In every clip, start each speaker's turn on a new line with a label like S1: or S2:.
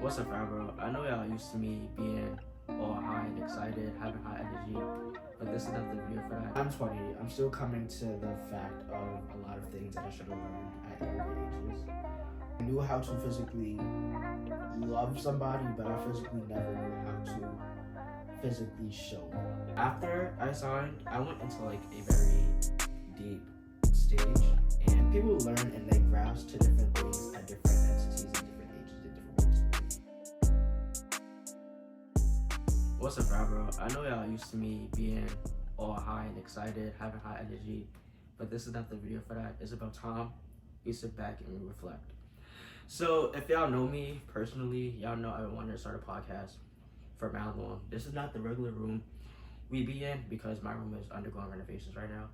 S1: What's up, bro? I know y'all used to me being all high and excited, having high energy, but this is not the video for that. I'm 20. I'm still coming to the fact of a lot of things that I should have learned at younger ages. I knew how to physically love somebody, but I physically never knew how to physically show them. After I signed, I went into like a very deep stage, and people learn and they grasp to different things at different entities and different ages and different ways. What's up, bro? I know y'all used to me being all high and excited, having high energy, but this is not the video for that. It's about time we sit back and we reflect. So if y'all know me personally, y'all know I wanted to start a podcast for Mount Long. This is not the regular room we be in because my room is undergoing renovations right now,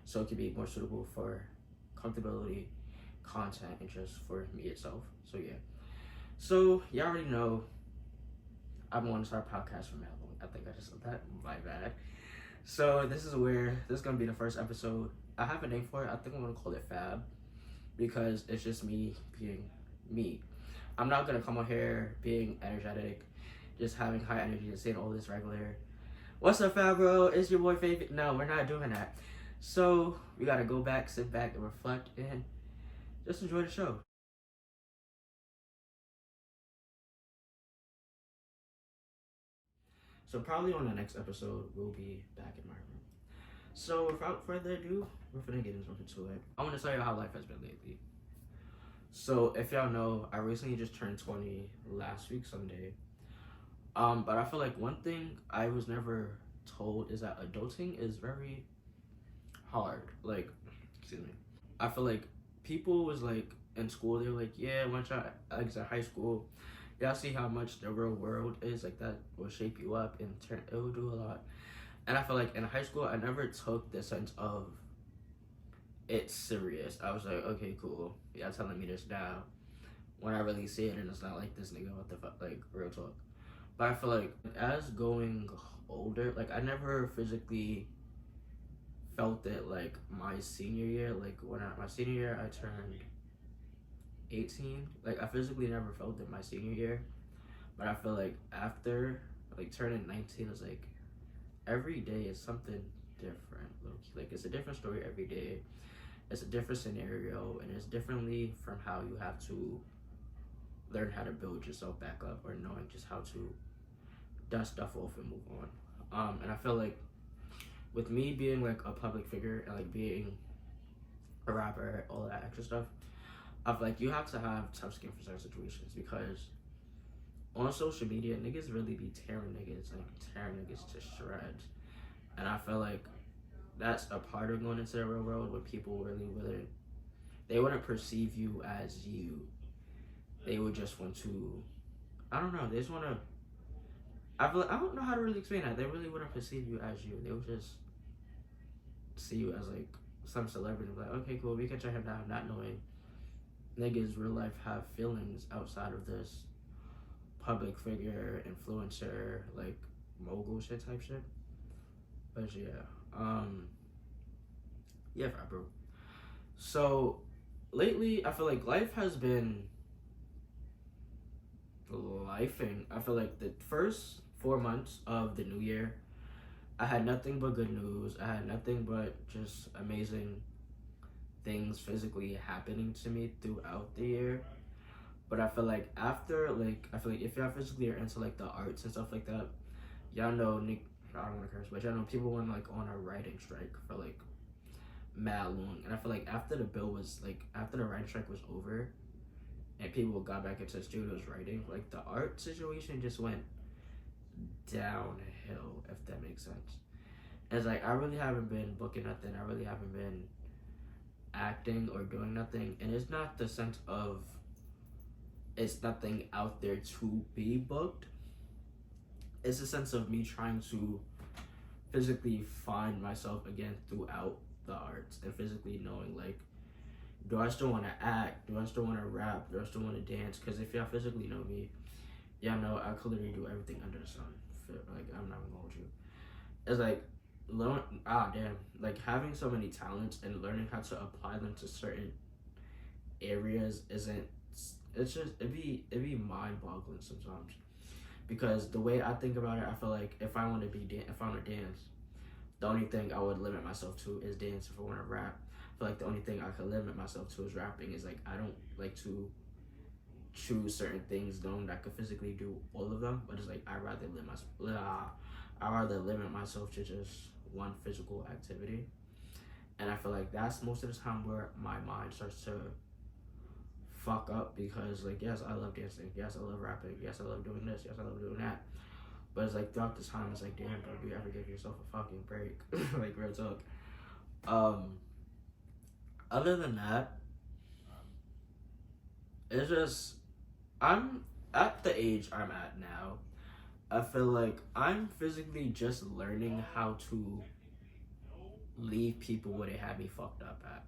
S1: so it could be more suitable for comfortability, content, and just for me itself. So yeah. So y'all already know I want to start a podcast for Mount Long. I think I just said that. My bad. So this is gonna be the first episode. I have a name for it. I think I'm gonna call it FAB because it's just me being me. I'm not gonna come on here being energetic, just having high energy and saying all this regular. What's up, FAB, bro? It's your boy Favorite. No, we're not doing that. So we gotta go back, sit back, and reflect, and just enjoy the show. So probably on the next episode, we'll be back in my room. So without further ado, we're gonna get into it. I want to tell you how life has been lately. So if y'all know, I recently just turned 20 last week Sunday. But I feel like one thing I was never told is that adulting is very hard. Like, excuse me. I feel like people was like in school, they were like, yeah, once y'all exit high school, y'all see how much the real world is. Like that will shape you up and it will do a lot. And I feel like in high school, I never took the sense of it's serious. I was like, okay, cool. Y'all telling me this now. When I really see it, and it's not like this nigga, what the fuck, like real talk. But I feel like as going older, like I never physically felt it like my senior year. Like when my senior year, I turned 18. Like I physically never felt it my senior year. But I feel like after like turning 19, it's like every day is something different. Like it's a different story every day. It's a different scenario, and it's differently from how you have to learn how to build yourself back up, or knowing just how to dust stuff off and move on. And I feel like with me being like a public figure and like being a rapper, all that extra stuff, I feel like you have to have tough skin for certain situations, because on social media, niggas really be tearing niggas to shreds. And I feel like that's a part of going into the real world, where people really wouldn't perceive you as you. They would just want to, I don't know, they just want to, I don't know how to really explain that. They really wouldn't perceive you as you. They would just see you as like some celebrity. Like, okay, cool, we can check him down, not knowing niggas real life have feelings outside of this public figure, influencer, like mogul shit type shit. But yeah, bro. So lately, I feel like life has been lifing. I feel like the first 4 months of the new year, I had nothing but good news. I had nothing but just amazing things physically happening to me throughout the year. But I feel like after, like, I feel like if y'all physically are into like the arts and stuff like that, y'all know, I don't want to curse, but y'all know people went like on a writing strike for like mad long. And I feel like after the writing strike was over and people got back into studios writing, like the art situation just went downhill, if that makes sense. And it's like I really haven't been booking nothing. I really haven't been acting or doing nothing. And it's not the sense of it's nothing out there to be booked. It's a sense of me trying to physically find myself again throughout the arts, and physically knowing like, do I still want to act? Do I still want to rap? Do I still want to dance? Because if y'all physically know me, y'all know I could literally do everything under the sun. Like, I'm not gonna hold you. It's like, like having so many talents and learning how to apply them to certain areas it's just it be mind boggling sometimes, because the way I think about it, I feel like if I want to dance, the only thing I would limit myself to is dance. If I want to rap, I feel like the only thing I could limit myself to is rapping. Is like I don't like to choose certain things knowing that I could physically do all of them, but it's like I rather limit myself to just one physical activity. And I feel like that's most of the time where my mind starts to fuck up, because like, yes, I love dancing, yes, I love rapping, yes, I love doing this, yes, I love doing that, but it's like throughout this time it's like, damn, bro, do you ever give yourself a fucking break? Like, real talk. Other than that, it's just, I'm at the age I'm at now, I feel like I'm physically just learning how to leave people where they had me fucked up at.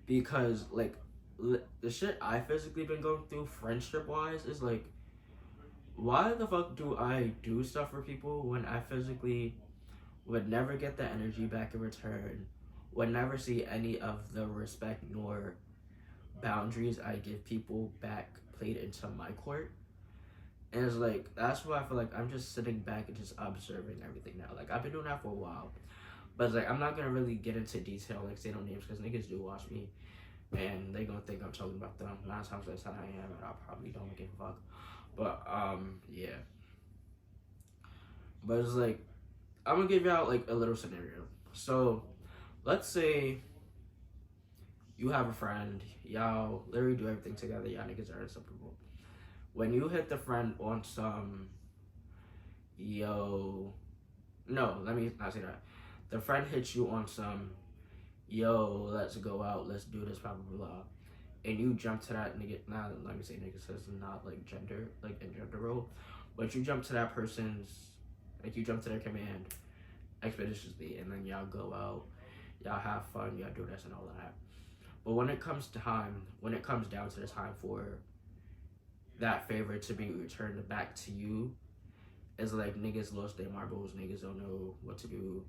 S1: Because like the shit I physically been going through friendship wise is like, why the fuck do I do stuff for people when I physically would never get the energy back in return, would never see any of the respect nor boundaries I give people back played into my court. And it's like, that's why I feel like I'm just sitting back and just observing everything now. Like, I've been doing that for a while, but it's like, I'm not gonna really get into detail, like say no names, because niggas do watch me and they gonna think I'm talking about them. 9 times out of 10 I am, and I probably don't give a fuck. But yeah. But it's like, I'm gonna give y'all like a little scenario. So let's say you have a friend, y'all literally do everything together, y'all niggas are inseparable. When you hit the friend on some, yo, no, let me not say that. The friend hits you on some, yo, let's go out, let's do this, blah, blah, blah. And you jump to that nigga, nah, let me say nigga, so it's not like gender, like in gender role. But you jump to that person's, like you jump to their command expeditiously, and then y'all go out, y'all have fun, y'all do this and all of that. But when it comes down to the time for that favor to be returned back to you, it's like niggas lost their marbles, niggas don't know what to do.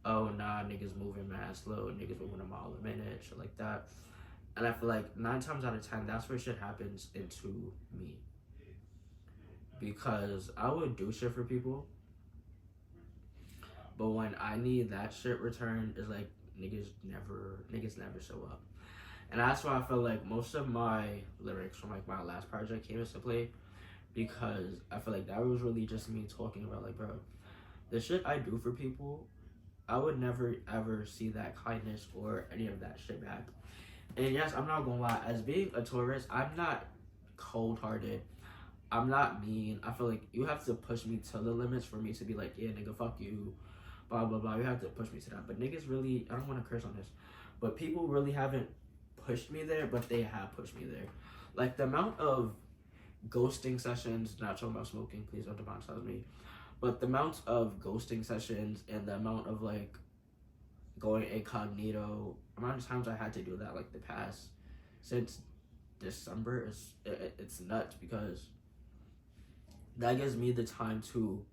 S1: Oh nah, niggas moving mad slow, niggas moving a mile a minute, shit like that. And I feel like 9 times out of 10, that's where shit happens into me. Because I would do shit for people, but when I need that shit returned, it's like niggas never show up. And that's why I feel like most of my lyrics from like my last project came into play, because I feel like that was really just me talking about like, bro, the shit I do for people, I would never ever see that kindness or any of that shit back. And yes, I'm not gonna lie, as being a tourist, I'm not cold-hearted, I'm not mean. I feel like you have to push me to the limits for me to be like, yeah, nigga, fuck you, blah, blah, blah. You have to push me to that. But niggas really, I don't want to curse on this, but people really haven't pushed me there, but they have pushed me there. Like, the amount of ghosting sessions, not talking about smoking, please don't demonetize me, but the amount of ghosting sessions and the amount of, like, going incognito, amount of times I had to do that, like, the past, since December, it's nuts, because that gives me the time to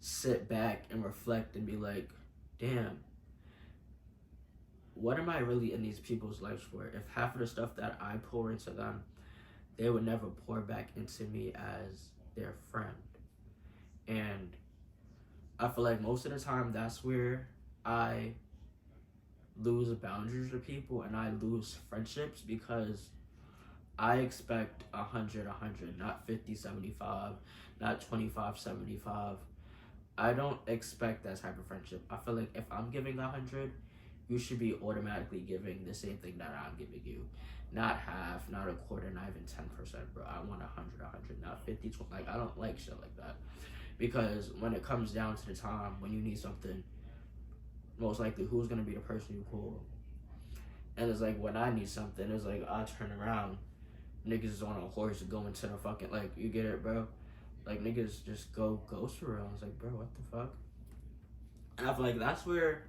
S1: sit back and reflect and be like, damn, what am I really in these people's lives for? If half of the stuff that I pour into them, they would never pour back into me as their friend. And I feel like most of the time that's where I lose boundaries with people and I lose friendships, because I expect 100, not 50, 75, not 25, 75. I don't expect that type of friendship. I feel like if I'm giving 100, you should be automatically giving the same thing that I'm giving you. Not half, not a quarter, not even 10%, bro. I want 100, not 50, 20. Like, I don't like shit like that. Because when it comes down to the time when you need something, most likely who's going to be the person you call? And it's like, when I need something, it's like, I turn around, niggas is on a horse going to the fucking, like, you get it, bro? Like, niggas just go ghost for real. It's like, bro, what the fuck? And I feel like that's where,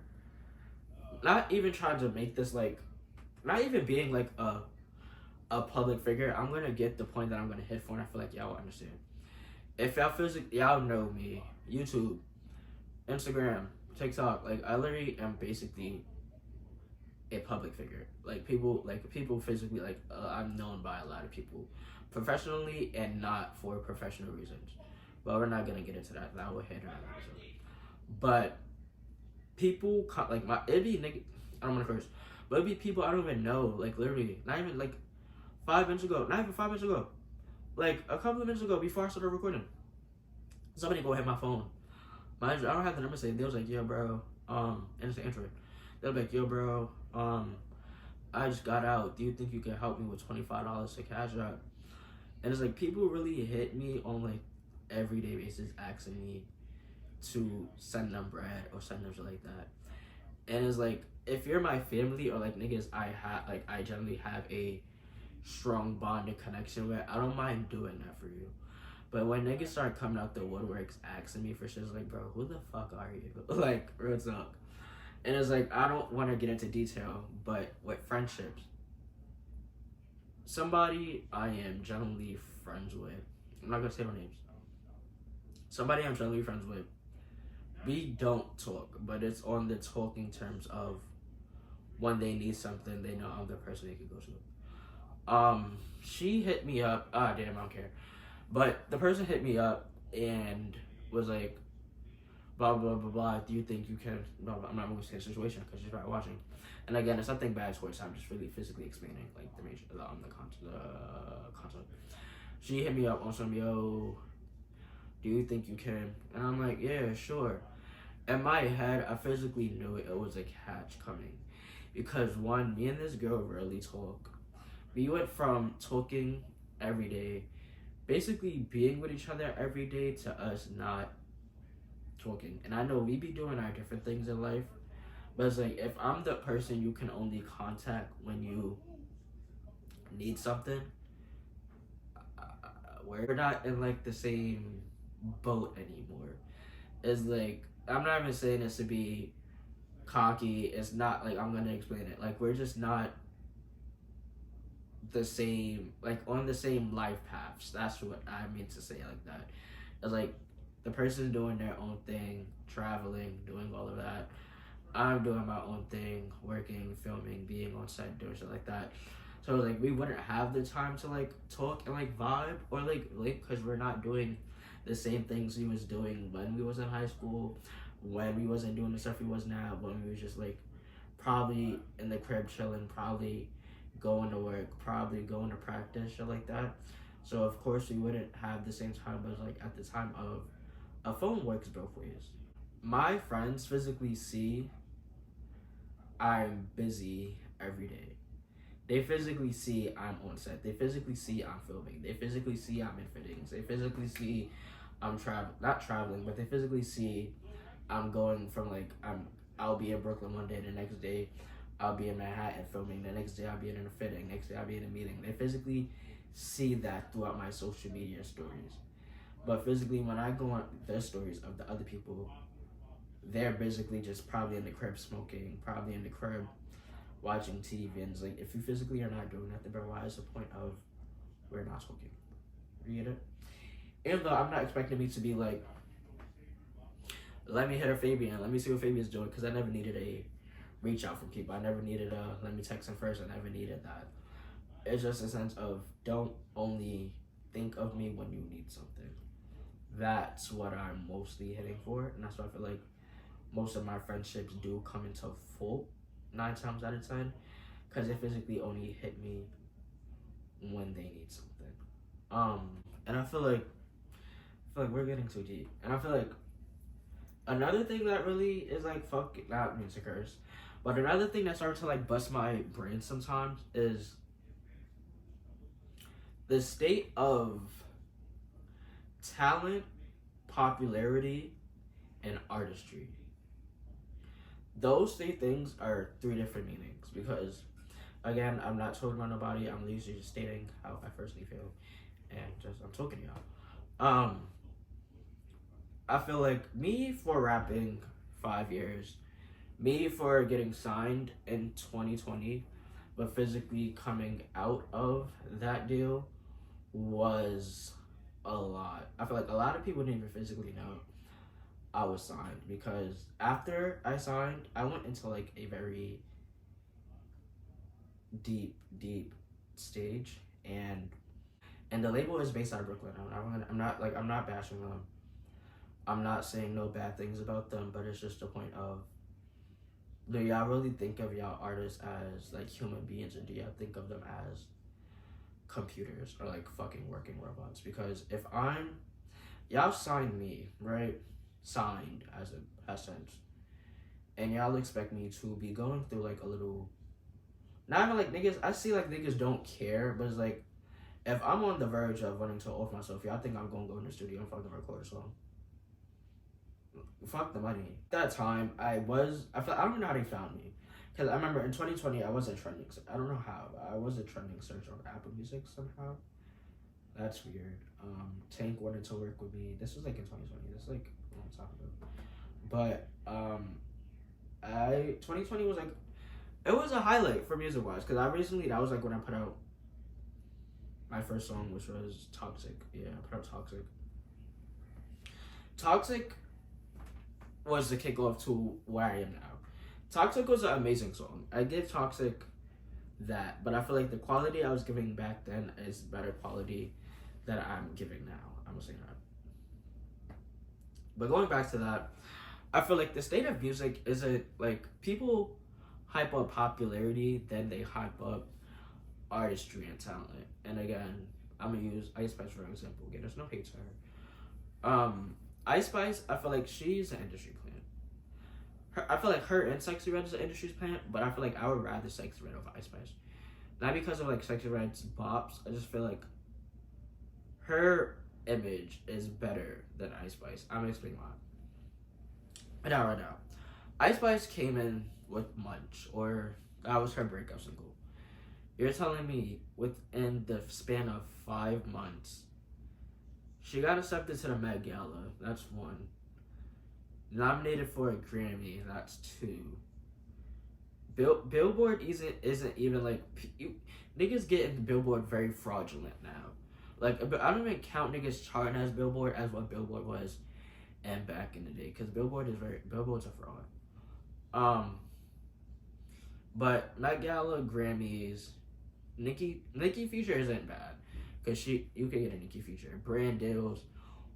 S1: not even trying to make this, like, not even being, like, a public figure, I'm gonna get the point that I'm gonna hit for, and I feel like y'all will understand. If y'all y'all know me, YouTube, Instagram, TikTok, like, I literally am basically a public figure. Like people physically, like I'm known by a lot of people, professionally and not for professional reasons. But we're not gonna get into that. That will hit another episode. But people like it'd be nigga. I don't want to curse, but it'd be people I don't even know. Like literally, not even like 5 minutes ago. Not even 5 minutes ago. Like a couple of minutes ago, before I started recording, somebody go hit my phone. I don't have the number saved. They was like, "Yo, bro," and it's an Android. They're like, "Yo, bro, I just got out. Do you think you can help me with $25 to Cash App?" And it's like people really hit me on like everyday basis, asking me to send them bread or send them shit like that. And it's like, if you're my family or like niggas, I generally have a strong bonding connection with. I don't mind doing that for you. But when niggas start coming out the woodworks asking me for shit, it's like, bro, who the fuck are you? Like, real talk. And it's like, I don't want to get into detail, but with friendships, somebody I am generally friends with, I'm not gonna say no names. Somebody I'm generally friends with, we don't talk, but it's on the talking terms of when they need something, they know I'm the person they can go to. She hit me up. Damn, I don't care. But the person hit me up and was like, blah blah blah blah. Do you think you can? Blah, blah. I'm not going to say the situation because she's probably watching. And again, it's nothing bad towards. I'm just really physically explaining like the concept. She hit me up on some, yo, do you think you can? And I'm like, yeah, sure. In my head, I physically knew it was a catch coming, because one, me and this girl rarely talk. We went from talking every day, basically being with each other every day, to us not talking. And I know we be doing our different things in life, but it's like, if I'm the person you can only contact when you need something, we're not in like the same boat anymore. It's like, I'm not even saying this to be cocky. It's not like I'm gonna explain it. Like, we're just not the same, like on the same life paths. That's what I mean to say like that. It's like the person's doing their own thing, traveling, doing all of that. I'm doing my own thing, working, filming, being on set, doing shit like that. So like we wouldn't have the time to like talk and like vibe or like link, because we're not doing the same things we was doing when we was in high school, when we wasn't doing the stuff we was now, when we was just like probably in the crib chilling, probably going to work, probably going to practice, shit like that. So of course we wouldn't have the same time, but like at the time of a phone works both ways. My friends physically see I'm busy every day. They physically see I'm on set. They physically see I'm filming. They physically see I'm in fittings. They physically see I'm not traveling, but they physically see I'm going from like I'll be in Brooklyn one day, the next day I'll be in Manhattan filming, the next day I'll be in a fitting, next day I'll be in a meeting. They physically see that throughout my social media stories. But physically, when I go on the stories of the other people, they're basically just probably in the crib smoking, probably in the crib watching TV. And it's like, if you physically are not doing nothing, bro, why is the point of we're not talking? You get it? Even though I'm not expecting me to be like, let me hit a Fabian, let me see what Fabian's doing, because I never needed a reach out from people. I never needed a let me text him first. I never needed that. It's just a sense of, don't only think of me when you need something. That's what I'm mostly hitting for, and that's why I feel like most of my friendships do come into full 9 times out of 10, because they physically only hit me when they need something. And I feel like we're getting too deep, and I feel like another thing that really is like not mean to curse, but another thing that started to like bust my brain sometimes is the state of talent, popularity, and artistry. Those 3 things are 3 different meanings, because again, I'm not talking about nobody. I'm usually just stating how I personally feel, and just I'm talking to y'all. I feel like me for rapping 5 years, me for getting signed in 2020, but physically coming out of that deal was a lot. I feel like a lot of people didn't even physically know I was signed, because after I signed, I went into like a very deep stage, and the label is based out of Brooklyn. I'm not bashing them. I'm not saying no bad things about them, but it's just the point of, do y'all really think of y'all artists as like human beings, or do y'all think of them as computers or like fucking working robots? Because if y'all signed me, right? Signed as a essence, and y'all expect me to be going through like a little, not even like niggas, I see like niggas don't care, but it's like, if I'm on the verge of wanting to off myself, y'all think I'm gonna go in the studio and fucking record a song? Fuck the money. That time, I don't even know how they found me. Because I remember in 2020, I wasn't trending. I don't know how, but I was a trending search on Apple Music somehow. That's weird. Tank wanted to work with me. This was like in 2020. This is like a long time ago. But 2020 was like, it was a highlight for music wise. Because that was like when I put out my first song, which was Toxic. Yeah, I put out Toxic. Toxic was the kickoff to where I am now. Toxic was an amazing song. I give Toxic that, but I feel like the quality I was giving back then is better quality that I'm giving now. I'm gonna say that. But going back to that, I feel like the state of music isn't like, people hype up popularity, then they hype up artistry and talent. And again, I'm gonna use Ice Spice for example. Again, there's no hate to her. Ice Spice, I feel like she's an industry plant. I feel like her and Sexy Red is an industry plant, but I feel like I would rather Sexy Red over Ice Spice. Not because of like Sexy Red's bops, I just feel like her image is better than Ice Spice. I'm gonna explain why. Right now. Ice Spice came in with Munch, or that was her breakup single. You're telling me within the span of 5 months, she got accepted to the Met Gala. That's 1. Nominated for a Grammy. That's 2. Billboard isn't even like, niggas getting Billboard very fraudulent now. Like, I don't even count niggas charting as Billboard as what Billboard was and back in the day, because Billboard's a fraud. But Met Gala, Grammys, Nicki feature isn't bad. Because you can get a Nicki feature, brand deals,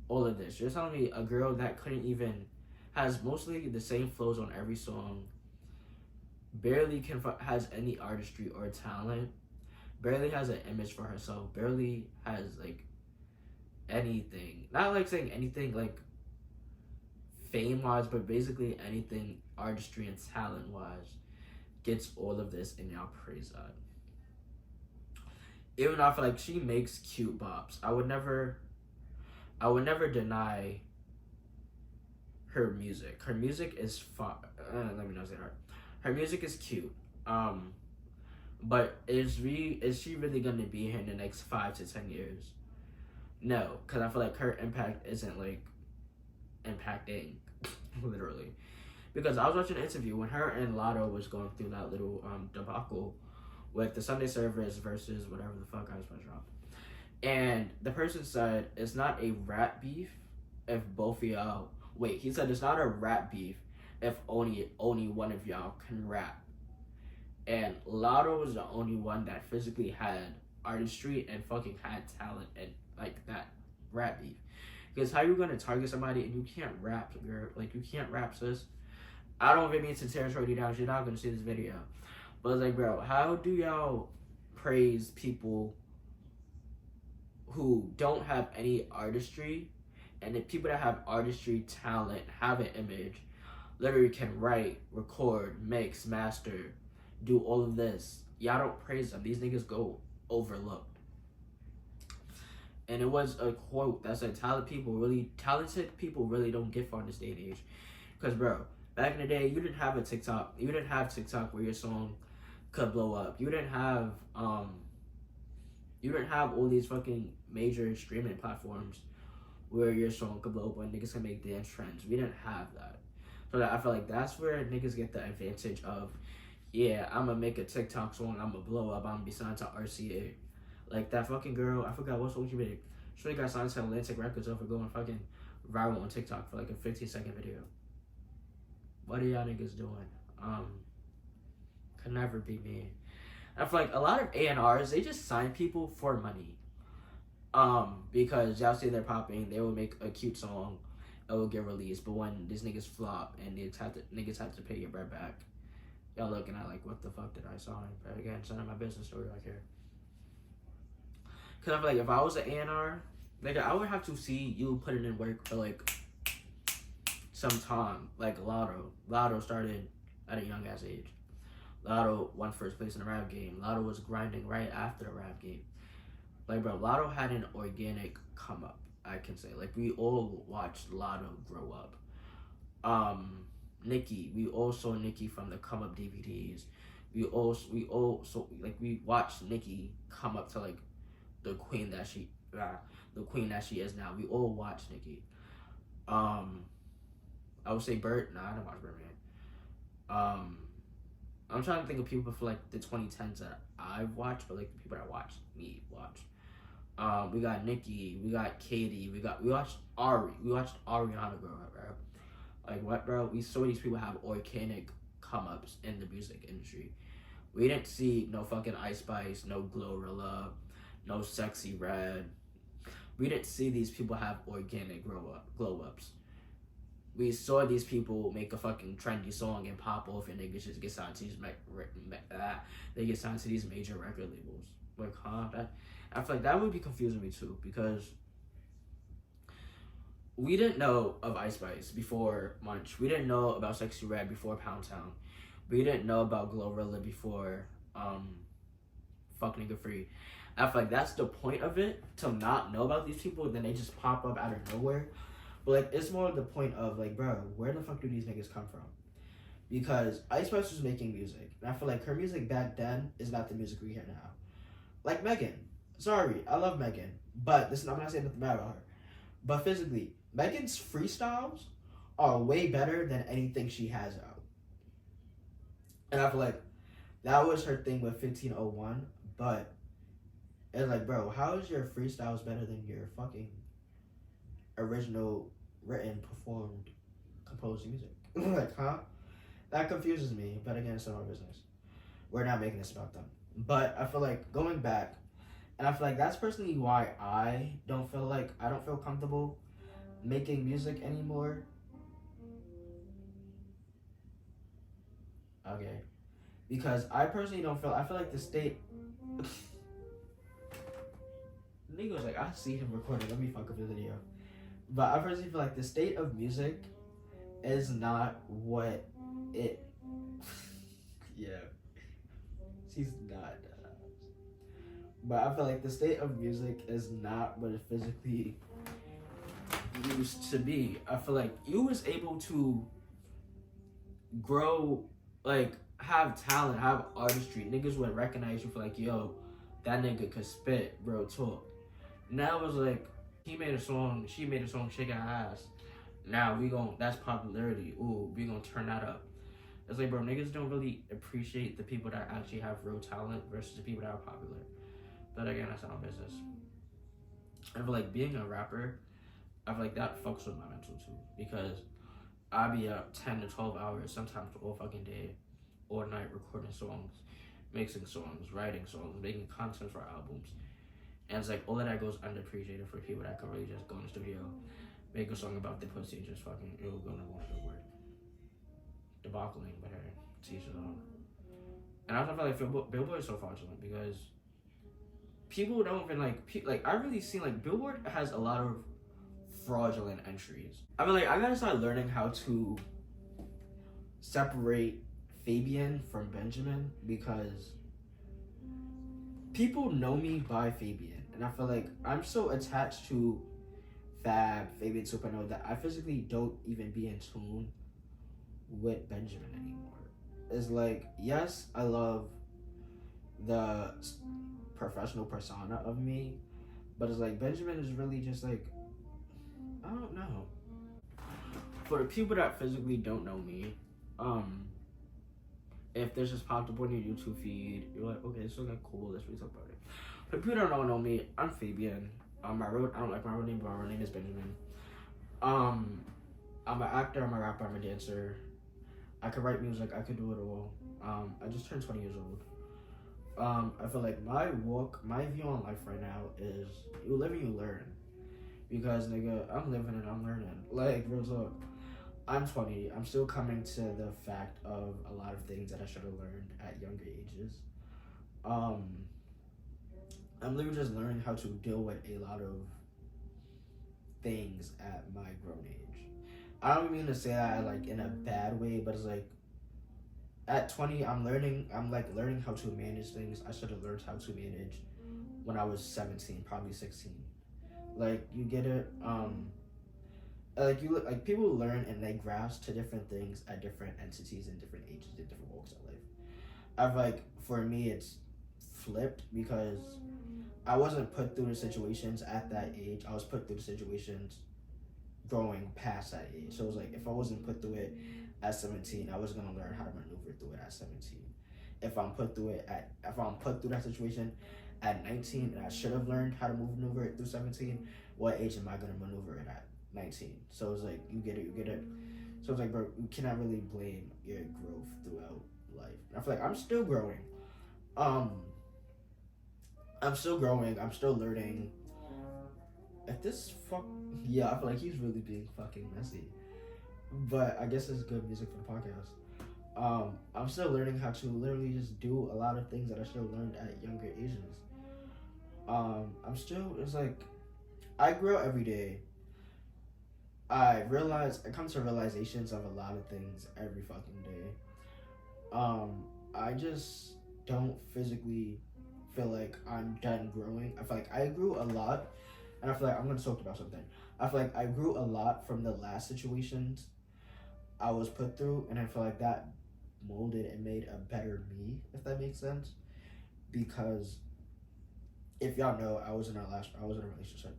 S1: all of this. You're telling me a girl that has mostly the same flows on every song, barely has any artistry or talent, barely has an image for herself, barely has like anything. Not like saying anything like fame-wise, but basically anything artistry and talent-wise, gets all of this and y'all praise that. Even though I feel like she makes cute bops. I would never deny her music. Her music is fun. Let me not say that. Her music is cute. But is she really gonna be here in the next 5 to 10 years? No, because I feel like her impact isn't like impacting literally. Because I was watching an interview when her and Lotto was going through that little debacle with the Sunday service versus whatever the fuck I was supposed to drop. And the person said it's not a rap beef if both of y'all he said it's not a rap beef if only one of y'all can rap. And Lotto was the only one that physically had artistry and fucking had talent and like that rap beef. Because how you gonna target somebody and you can't rap, girl? Like, you can't rap, sis. I don't even mean to territory you down. You're not gonna see this video. But like, bro, how do y'all praise people who don't have any artistry, and the people that have artistry, talent, have an image, literally can write, record, mix, master, do all of this? Y'all don't praise them. These niggas go overlooked. And it was a quote that said, talented people really don't get far in this day and age. Because, bro, back in the day, you didn't have a TikTok. You didn't have TikTok where your song could blow up. You didn't have all these fucking major streaming platforms where your song could blow up and niggas can make dance trends. We didn't have that. So I feel like that's where niggas get the advantage of, yeah, I'm gonna make a TikTok song, I'm gonna blow up, I'm gonna be signed to RCA. Like that fucking girl, I forgot what song she made. She really got signed to Atlantic Records over going fucking viral on TikTok for like a 15-second video. What are y'all niggas doing? Could never be me. I feel like a lot of A&Rs, they just sign people for money. Because y'all say they're popping, they will make a cute song, it will get released. But when these niggas flop and niggas have to pay your bread back, y'all looking at like, what the fuck did I sign? But again, it's none of my business, story right here. Cause I feel like if I was an A&R, like I would have to see you put it in work for like some time. Like Lotto started at a young ass age. Lotto won first place in the rap game. Lotto was grinding right after the rap game. Like, bro, Lotto had an organic come up, I can say. Like, we all watched Lotto grow up. Nicki, we all saw Nicki from the come up DVDs. We watched Nicki come up to like the queen that she is now. We all watched Nicki. I would say Bert. Nah, I don't watch Birdman. I'm trying to think of people for like the 2010s that I've watched, but like the people that me watch. We got Nicki, we got Katie, we watched Ari. We watched Ariana grow up, bro. Like what, bro? We saw these people have organic come ups in the music industry. We didn't see no fucking Ice Spice, no Glorilla, no Sexy Red. We didn't see these people have organic glow ups. We saw these people make a fucking trendy song and pop off, and niggas just get signed to these they get signed to these major record labels. Like, huh? I feel like that would be confusing me too, because we didn't know of Ice Spice before Munch. We didn't know about Sexy Red before Pound Town. We didn't know about Glorilla before Fuck Nigga Free. I feel like that's the point of it, to not know about these people, then they just pop up out of nowhere. But like, it's more the point of like, bro, where the fuck do these niggas come from? Because Ice Spice was making music, and I feel like her music back then is not the music we hear now. Like Megan, sorry, I love Megan, but listen, I'm not saying nothing bad about her. But physically, Megan's freestyles are way better than anything she has out. And I feel like that was her thing with 1501, but it's like, bro, how is your freestyles better than your fucking original, written, performed, composed music? Like, huh? That confuses me, but again, it's not our business. We're not making this about them. But I feel like going back, and I feel like that's personally why I don't feel comfortable making music anymore. Okay. Because I personally I feel like the state Nigga was like, I see him recording, let me fuck up the video. But I personally feel like the state of music is not what it yeah. She's not. But I feel like the state of music is not what it physically used to be. I feel like you was able to grow, like, have talent, have artistry. Niggas would recognize you for like, yo, that nigga could spit, bro, talk. Now it's like, she made a song, shake our ass. Now that's popularity. Ooh, we gonna turn that up. It's like, bro, niggas don't really appreciate the people that actually have real talent versus the people that are popular. But again, that's not business. I feel like being a rapper, I feel like that fucks with my mental too. Because I be up 10 to 12 hours, sometimes all fucking day, all night, recording songs, mixing songs, writing songs, making content for albums. And it's like, all of that goes underappreciated for people that can really just go in the studio, make a song about the pussy, and just fucking, go to work. Debacling, but hey, teach it all. And I also feel like Billboard is so fraudulent because people don't even like I really see like Billboard has a lot of fraudulent entries. I mean, like, I gotta start learning how to separate Fabian from Benjamin, because people know me by Fabian, and I feel like I'm so attached to FAB, Fabian 2.0, that I physically don't even be in tune with Benjamin anymore. It's like, yes, I love the professional persona of me, but it's like Benjamin is really just like, I don't know. For the people that physically don't know me, if this just popped up on your YouTube feed, you're like, okay, this is like cool, let's really talk about it. For people that don't know me, I'm Fabian. I don't like my real name, but my real name is Benjamin. I'm an actor, I'm a rapper, I'm a dancer. I could write music, I could do it all. I just turned 20 years old. I feel like my view on life right now is you live and you learn. Because nigga, I'm living and I'm learning. Like real talk. I'm 20. I'm still coming to the fact of a lot of things that I should have learned at younger ages. Um, I'm literally just learning how to deal with a lot of things at my grown age. I don't mean to say that like in a bad way, but it's like at 20, I'm like learning how to manage things I should have learned how to manage when I was 17, probably 16. Like you get it. Like people learn and they grasp to different things at different entities and different ages and different walks of life. I've like for me it's flipped because I wasn't put through the situations at that age. I was put through the situations growing past that age. So it was like if I wasn't put through it at 17, I was gonna learn how to maneuver through it at 17. If I'm put through that situation at 19 and I should have learned how to maneuver it through 17, what age am I gonna maneuver it at 19? So it's like you get it. So it's like bro, you cannot really blame your growth throughout life. I feel like I'm still growing. Um I'm still growing, I'm still learning. If this fuck yeah, I feel like he's really being fucking messy. But I guess it's good music for the podcast. I'm still learning how to literally just do a lot of things that I should have learned at younger ages. It's like, I grow every day. I come to realizations of a lot of things every fucking day. I just don't physically feel like I'm done growing. I feel like I grew a lot, and I feel like I'm gonna talk about something. I feel like I grew a lot from the last situations I was put through, and I feel like that molded and made a better me, if that makes sense. Because if y'all know, I was in a relationship.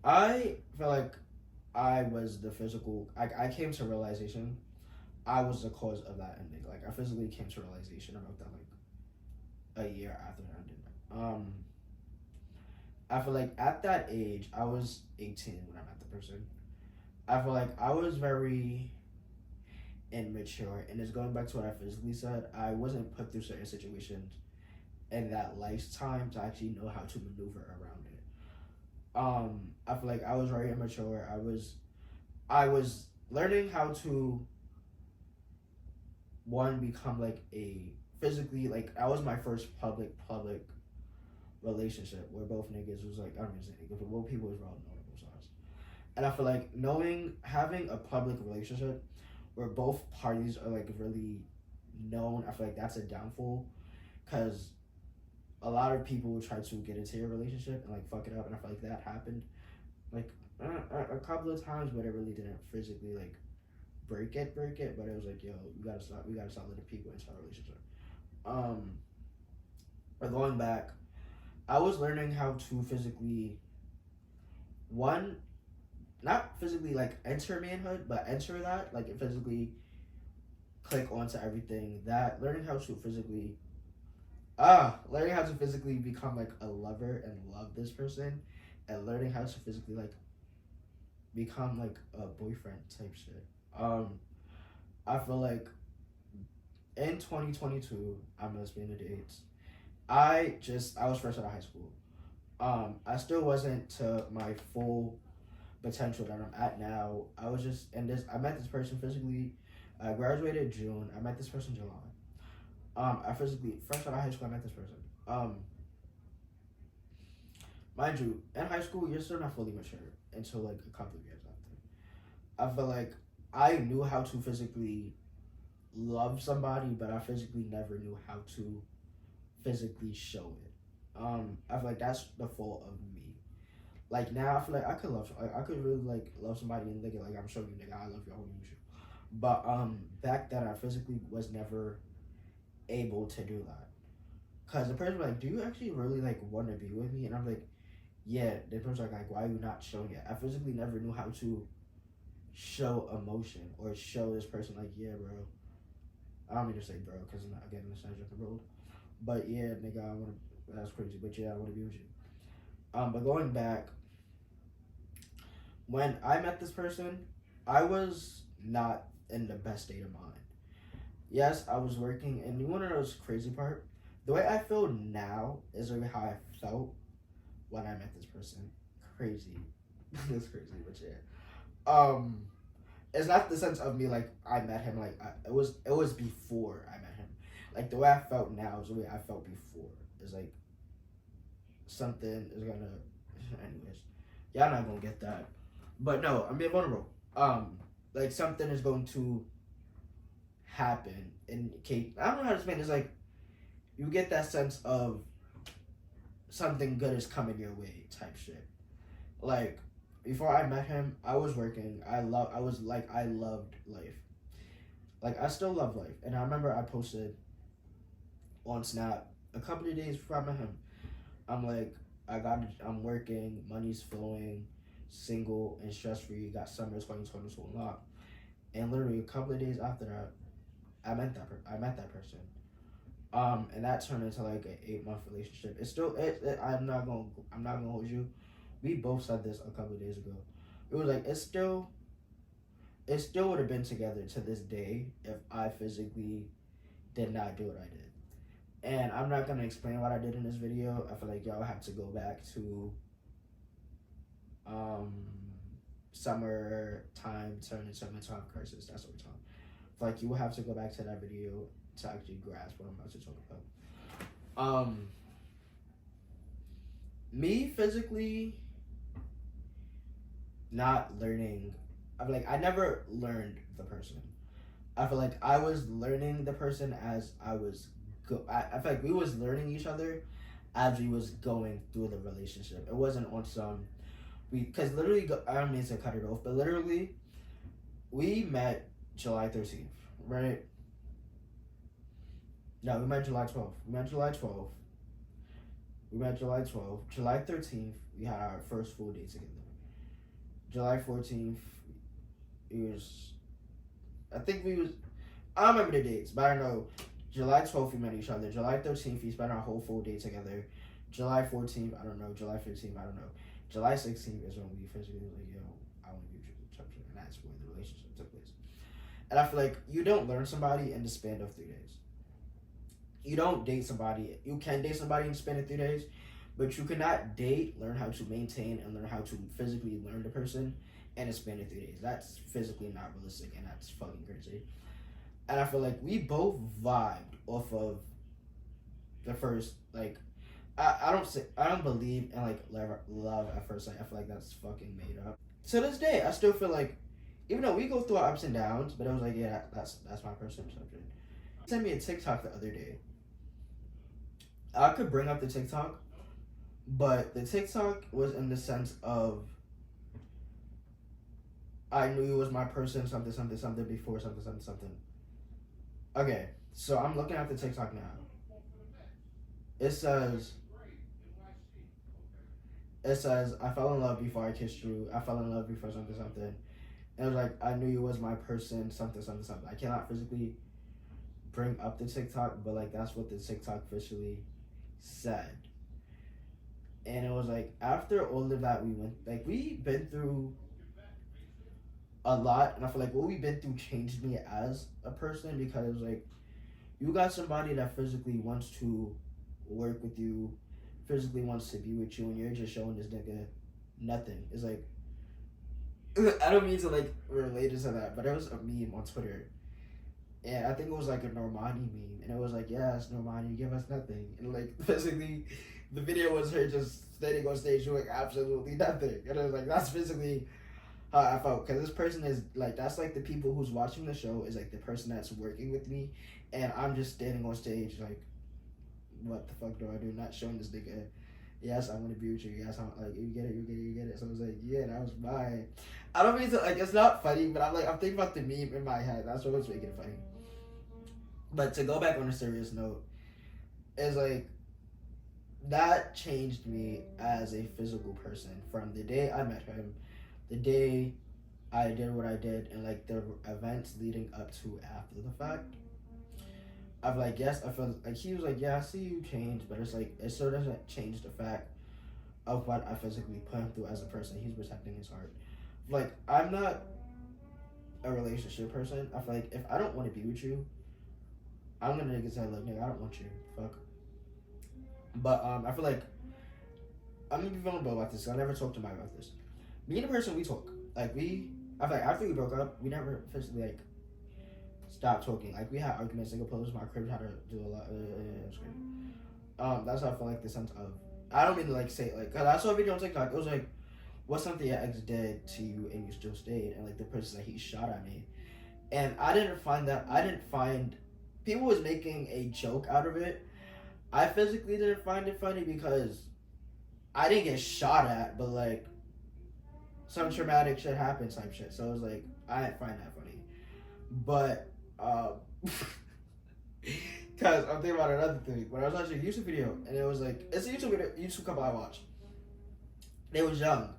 S1: I feel like I was the physical. I came to realization I was the cause of that ending. Like I physically came to realization about that like a year after it ended. I feel like at that age, I was 18 when I met the person. I feel like I was very immature, and it's going back to what I physically said. I wasn't put through certain situations in that lifetime to actually know how to maneuver around it. I feel like I was very immature. I was learning how to become like a physically like I was my first public relationship where both niggas was like I don't even say niggas, but both people was well known on both sides. And I feel like having a public relationship where both parties are like really known, I feel like that's a downfall because a lot of people will try to get into your relationship and like fuck it up, and I feel like that happened like a couple of times, but it really didn't physically like break it, but it was like, yo, we gotta stop letting people into our relationship. But going back, I was learning how to physically not physically like enter manhood, but enter that, like physically click onto everything. That learning how to physically become like a lover and love this person, and learning how to physically like become like a boyfriend type shit. I feel like in 2022, I'm gonna spend the dates. I was fresh out of high school. I still wasn't to my full potential that I'm at now. I was just in this. I met this person physically. I graduated June. I met this person July. I physically fresh out of high school. I met this person. Mind you, in high school, you're still not fully mature until like a couple of years after. I feel like I knew how to physically love somebody, but I physically never knew how to physically show it. I feel like that's the fault of me. Like now, I feel like I could really like love somebody and nigga like I'm showing you nigga I love you, I want you. But back then I physically was never able to do that. Cause the person was like, do you actually really like want to be with me? And I'm like, yeah. The person's like, why are you not showing it? I physically never knew how to show emotion or show this person like, yeah, bro. I don't mean to say bro, cause again, it's not just the road. But yeah, nigga, that's crazy. But yeah, I want to be with you. But going back, when I met this person, I was not in the best state of mind. Yes, I was working, and you want to know this crazy part? the way I feel now is really how I felt when I met this person. Crazy. It's crazy, but yeah. It's not the sense of me like I met him like it was before I met him. Like the way I felt now is the way I felt before. It's like something is gonna. Anyways, y'all not gonna get that. But no, I'm being vulnerable. Like something is going to happen in case I don't know how to explain. It's like you get that sense of something good is coming your way type shit. Like before I met him, I was working. I loved life. Like I still love life. And I remember I posted on Snap a couple of days before I met him. I'm like, I'm working, money's flowing, single and stress free. Got summer 2020 to unlock. And literally a couple of days after that, I met that person. And that turned into like an 8-month relationship. It's still I'm not gonna hold you. We both said this a couple of days ago. It was like it still would have been together to this day if I physically did not do what I did. And I'm not gonna explain what I did in this video. I feel like y'all have to go back to summertime turned into mental health crisis. That's what we're talking. Like you will have to go back to that video to actually grasp what I'm about to talk about. Me physically not learning. I feel like I never learned the person. I feel like I was learning the person as I was I feel like we was learning each other as we was going through the relationship. It wasn't on some because literally I don't mean to cut it off, but literally we met July 13th, right? No, we met July 12th. July 13th, we had our first full day together. July 14th, I don't remember the dates, but I know July 12th, we met each other. July 13th, we spent our whole full day together. July 14th, I don't know. July 15th, I don't know. July 16th is when we physically was like, yo, I want to be with you, and that's when the relationship took place. And I feel like you don't learn somebody in the span of 3 days. You don't date somebody. You can date somebody in the span of 3 days, but you cannot date, learn how to maintain, and learn how to physically learn the person in a span of 3 days. That's physically not realistic, and that's fucking crazy. And I feel like we both vibed off of the first, like, I don't believe in like love at first sight. I feel like that's fucking made up. To this day, I still feel like, even though we go through our ups and downs, but it was like, yeah, that's my person or something. He sent me a TikTok the other day. I could bring up the TikTok, but the TikTok was in the sense of I knew you was my person, something before something. Okay, so I'm looking at the TikTok now. It says, I fell in love before I kissed you. I fell in love before something. And it was like, I knew you was my person, something. I cannot physically bring up the TikTok, but like that's what the TikTok officially said. And it was like, after all of that, we've been through a lot, and I feel like what we've been through changed me as a person, because it was like, you got somebody that physically wants to work with you, physically wants to be with you, and you're just showing this nigga nothing. It's like, I don't mean to like relate it to that, but it was a meme on Twitter, and I think it was like a Normani meme, and it was like, yes, Normani, give us nothing, and like physically, the video was her just standing on stage doing absolutely nothing, and it was like, that's physically how I felt, because this person is like, that's like the people who's watching the show is like the person that's working with me, and I'm just standing on stage like, what the fuck do I do? Not showing this nigga, yes, I want to be with you. Yes, I'm like, you get it. So I was like, yeah, that was mine. I don't mean to, like, it's not funny, but I'm thinking about the meme in my head. That's what was making it funny. But to go back on a serious note, is like, that changed me as a physical person from the day I met him, the day I did what I did, and like the events leading up to after the fact. I'm like, yes, I feel like he was like, yeah, I see you change, but it's like, it still doesn't change the fact of what I physically put him through as a person. He's protecting his heart. Like, I'm not a relationship person. I feel like if I don't want to be with you, I'm gonna say, like, nigga, I don't want you. Fuck. But I feel like I'm gonna be vulnerable about this. I never talked to Mike about this. Me and the person we talk, like I feel like after we broke up, we never physically like stopped talking. Like we had arguments. Nigga posed my crib, had to do a lot. That's how I feel like the sense of. I don't mean to like say like, cause I saw a video on TikTok. It was like, what's something your ex did to you and you still stayed, and like the person that he shot at me, and I didn't find that. I didn't find people was making a joke out of it. I physically didn't find it funny because I didn't get shot at, but like some traumatic shit happened type shit. So it was like I didn't find that funny. But cause I'm thinking about another thing. When I was watching a YouTube video and it was like it's a YouTube couple I watched. They was young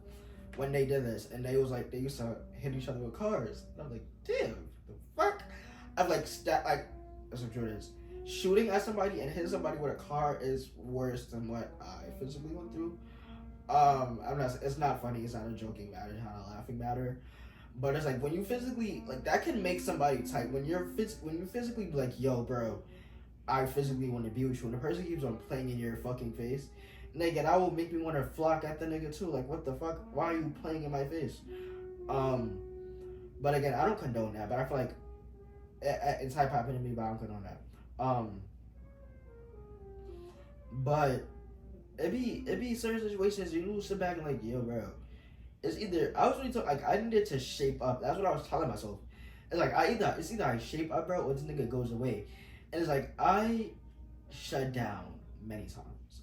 S1: when they did this and they was like they used to hit each other with cars. And I'm like, damn, the fuck? I'm like that's what it is. Shooting at somebody and hitting somebody with a car is worse than what I physically went through. It's not funny, it's not a joking matter, it's not a laughing matter. But it's like when you physically like that can make somebody tight. When you physically be like, yo, bro, I physically want to be with you, and the person keeps on playing in your fucking face, nigga, that will make me want to flock at the nigga too. Like, what the fuck? Why are you playing in my face? But again, I don't condone that. But I feel like it's type happened to me, but I don't condone that. But it be certain situations you sit back and like, yo, bro. It's either I was really like I needed to shape up. That's what I was telling myself. It's like it's either I shape up, bro, or this nigga goes away. And it's like I shut down many times.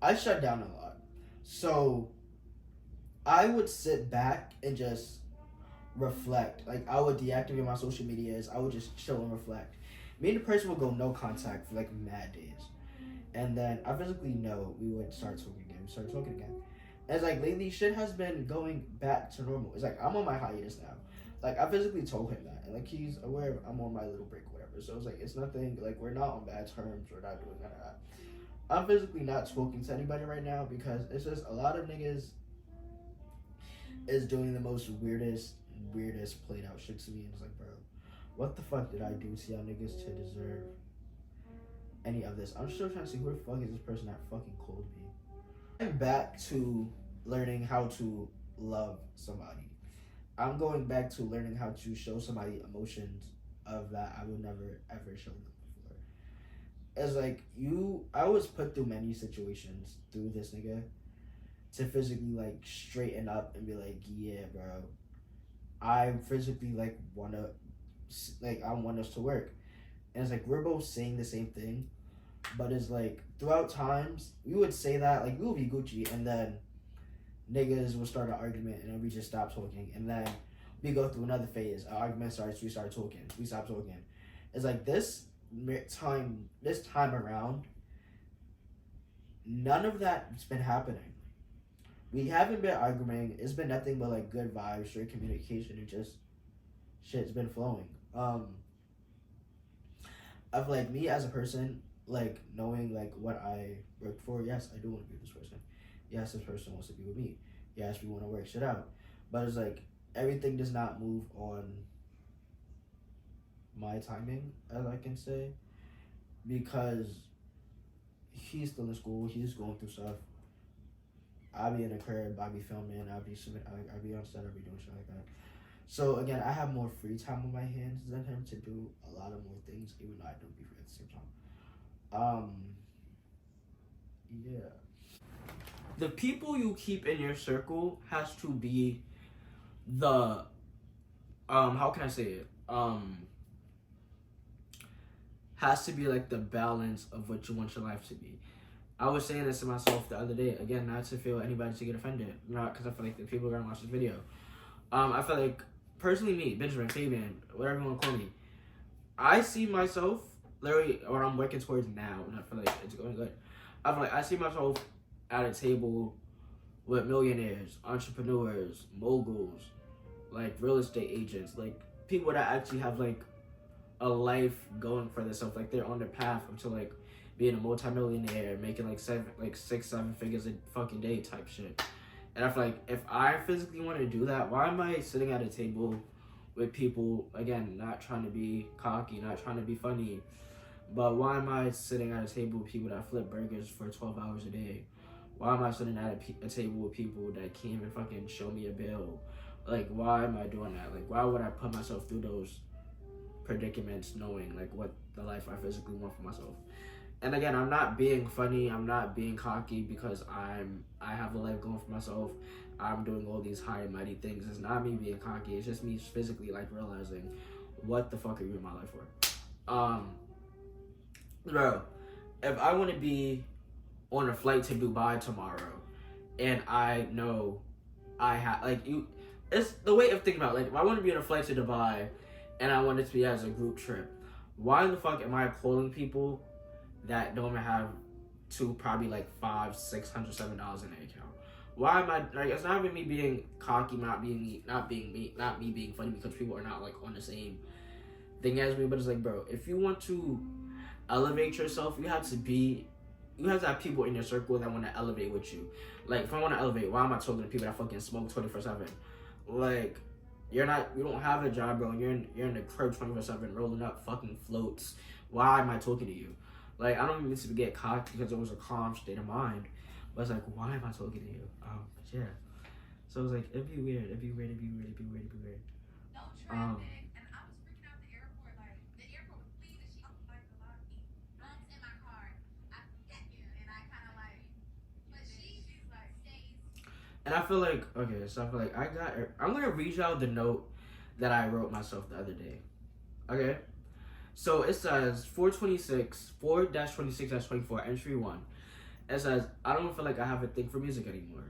S1: I shut down a lot. So I would sit back and just reflect. Like I would deactivate my social medias. I would just chill and reflect. Me and the person would go no contact for like mad days. And then I physically know we would start talking again. And it's like lately shit has been going back to normal. It's like I'm on my hiatus now. Like I physically told him that. And like he's aware of I'm on my little break or whatever. So it's like it's nothing like we're not on bad terms. We're not doing none of that. I'm physically not talking to anybody right now because it's just a lot of niggas is doing the most weirdest played out shit to me. And it's like, bro, what the fuck did I do to y'all niggas to deserve any of this? I'm still trying to see who the fuck is this person that fucking called me. I'm back to learning how to love somebody. I'm going back to learning how to show somebody emotions of that I would never ever show them before. It's like I was put through many situations through this nigga to physically like straighten up and be like, yeah, bro, I physically like I want us to work. And it's like we're both saying the same thing, but it's like throughout times we would say that like we will be Gucci, and then niggas will start an argument and then we just stop talking, and then we go through another phase. An argument starts, we start talking, we stop talking. It's like this time around, none of that's been happening. We haven't been arguing. It's been nothing but like good vibes, straight communication, and just shit's been flowing. Of like me as a person, like knowing like what I work for. Yes, I do want to be with this person. Yes, this person wants to be with me. Yes, we want to work shit out. But it's like everything does not move on my timing, as I can say, because he's still in school. He's going through stuff. I'll be in the crib. I'll be filming. I'll be on set. I'll be doing shit like that. So again, I have more free time on my hands than him to do a lot of more things, even though I don't be free at the same time. Yeah. The people you keep in your circle has to be the, how can I say it? Has to be like the balance of what you want your life to be. I was saying this to myself the other day. Again, not to feel anybody to get offended. Not because I feel like the people are going to watch this video. I feel like, personally me, Benjamin, Fabian, whatever you want to call me, I see myself, literally, what I'm working towards now, and I feel like it's going good. I feel like I see myself at a table with millionaires, entrepreneurs, moguls, like real estate agents, like people that actually have like a life going for themselves. Like they're on their path to like being a multimillionaire, making like 6-7 figures a fucking day type shit. And I feel like if I physically want to do that, why am I sitting at a table with people, again, not trying to be cocky, not trying to be funny, But why am I sitting at a table with people that flip burgers for 12 hours a day? Why am I sitting at a table with people that can't even fucking show me a bill? Like, why am I doing that? Like, why would I put myself through those predicaments knowing, like, what the life I physically want for myself? And again, I'm not being funny. I'm not being cocky because I have a life going for myself. I'm doing all these high and mighty things. It's not me being cocky. It's just me physically, like, realizing, what the fuck are you in my life for? Bro, if I want to be on a flight to Dubai tomorrow, and I know I have, like, it's the way of thinking about it. Like, if I want to be on a flight to Dubai, and I want it to be as a group trip, why the fuck am I calling people that don't even have probably like $500, $600, $7 in their account? Why am I, like, it's not even me being cocky, not me being funny because people are not, like, on the same thing as me, but it's like, bro, if you want to elevate yourself, you have to have people in your circle that want to elevate with you. Like, if I want to elevate, why am I talking to people that fucking smoke 24/7? Like, you don't have a job, bro. You're in the crib 24/7 rolling up fucking floats. Why am I talking to you? Like, I don't even need to get cocky because it was a calm state of mind. But it's like, why am I talking to you? But yeah. So it's like, it'd be weird. It'd be weird. And I feel like, okay, so I feel like I'm gonna read y'all the note that I wrote myself the other day. Okay? So it says 4-26-24, entry 1. It says, I don't feel like I have a thing for music anymore.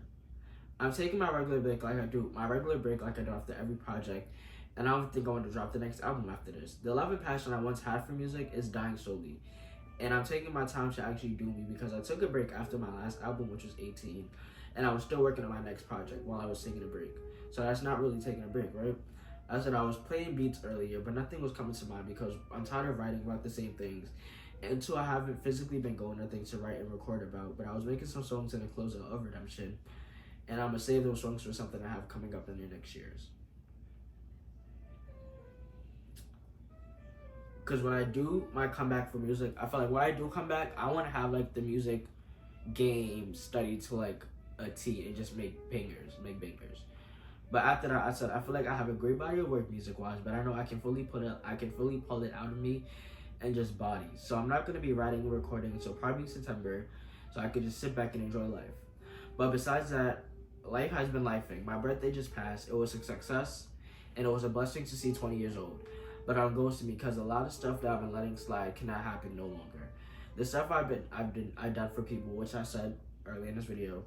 S1: I'm taking my regular break like I do after every project, and I don't think I want to drop the next album after this. The love and passion I once had for music is dying slowly, and I'm taking my time to actually do me because I took a break after my last album, which was 18, and I was still working on my next project while I was taking a break. So that's not really taking a break, right? I said I was playing beats earlier, but nothing was coming to mind because I'm tired of writing about the same things. And two, I haven't physically been going to things to write and record about, but I was making some songs in the closer of Redemption, and I'm going to save those songs for something I have coming up in the next years. Because when I do my comeback for music, I feel like when I do come back, I want to have, like, the music game studied to, like, a T and just make bangers. But after that, I said, I feel like I have a great body of work music-wise, but I know I can fully pull it out of me and just body. So I'm not going to be writing and recording until probably September, so I could just sit back and enjoy life. But besides that, life has been lifing. My birthday just passed. It was a success, and it was a blessing to see 20 years old. But I'm ghosting because a lot of stuff that I've been letting slide cannot happen no longer. The stuff I've done for people, which I said earlier in this video,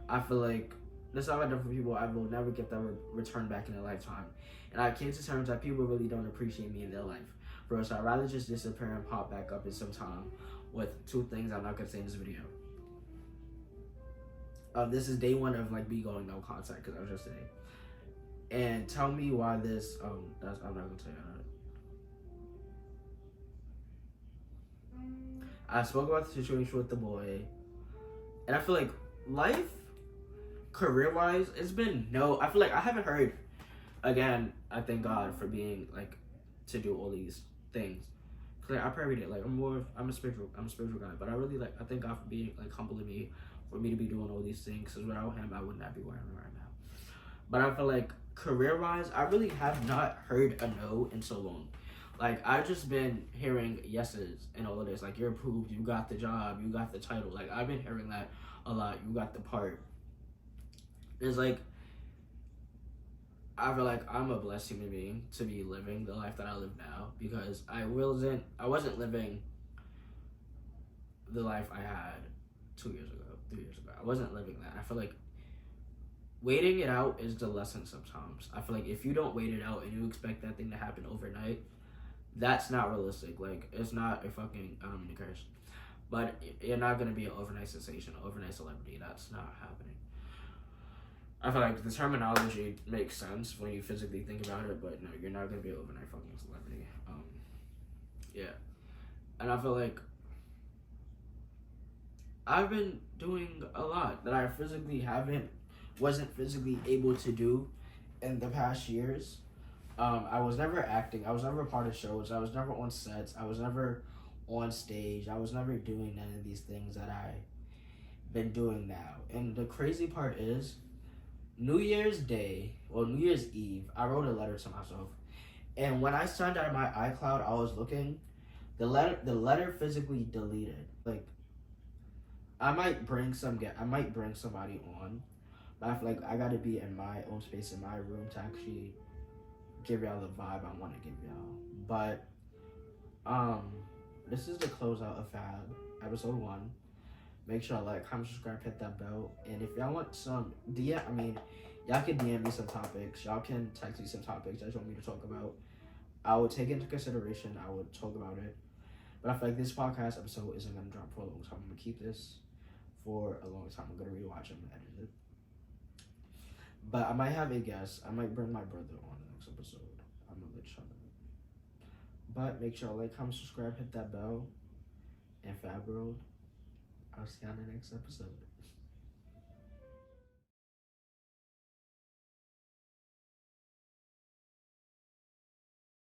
S1: I feel like the stuff I've done for people, I will never get that return back in a lifetime. And I came to terms that people really don't appreciate me in their life. Bro, so I'd rather just disappear and pop back up in some time with two things I'm not going to say in this video. This is day 1 of, like, me going no contact because I was just today. And tell me why this, I'm not going to tell you that. I spoke about the situation with the boy, and I feel like life, career-wise, it's been I feel like I haven't heard, again, I thank God for being, like, to do all these things. Cause, like, I pray every day. Like, I'm a spiritual guy, but I really, like, I thank God for being, like, humbling me, for me to be doing all these things, because without him, I would not be where I am right now. But I feel like, career-wise, I really have not heard a no in so long. Like, I've just been hearing yeses and all of this. Like, you're approved, you got the job, you got the title. Like, I've been hearing that a lot. You got the part. It's like, I feel like I'm a blessed human being to be living the life that I live now, because I wasn't living the life I had 2 years ago, 3 years ago. I wasn't living that. I feel like waiting it out is the lesson sometimes. I feel like if you don't wait it out and you expect that thing to happen overnight, that's not realistic. Like, it's not a fucking, I don't mean to curse, but you're not going to be an overnight sensation, an overnight celebrity. That's not happening. I feel like the terminology makes sense when you physically think about it, but no, you're not going to be an overnight fucking celebrity. Yeah. And I feel like I've been doing a lot that I wasn't physically able to do in the past years. I was never acting. I was never a part of shows. I was never on sets. I was never on stage. I was never doing none of these things that I've been doing now. And the crazy part is, New Year's Day or New Year's Eve, I wrote a letter to myself. And when I signed out of my iCloud, I was looking, the letter physically deleted. Like, I might bring somebody on, but I feel like I gotta be in my own space in my room to actually give y'all the vibe I want to give y'all. But this is the closeout of FAB episode 1. Make sure to like, comment, subscribe, hit that bell, and if y'all want some y'all can DM me some topics. Y'all can text me some topics that you want me to talk about. I will take into consideration. I would talk about it. But I feel like this podcast episode isn't gonna drop for a long time. I'm gonna keep this for a long time. I'm gonna rewatch it and edit it. But I might have a guest. I might bring my brother on the next episode. I'm gonna let y'all know. But make sure to like, comment, subscribe, hit that bell, and Fab World. I'll see you on the next episode.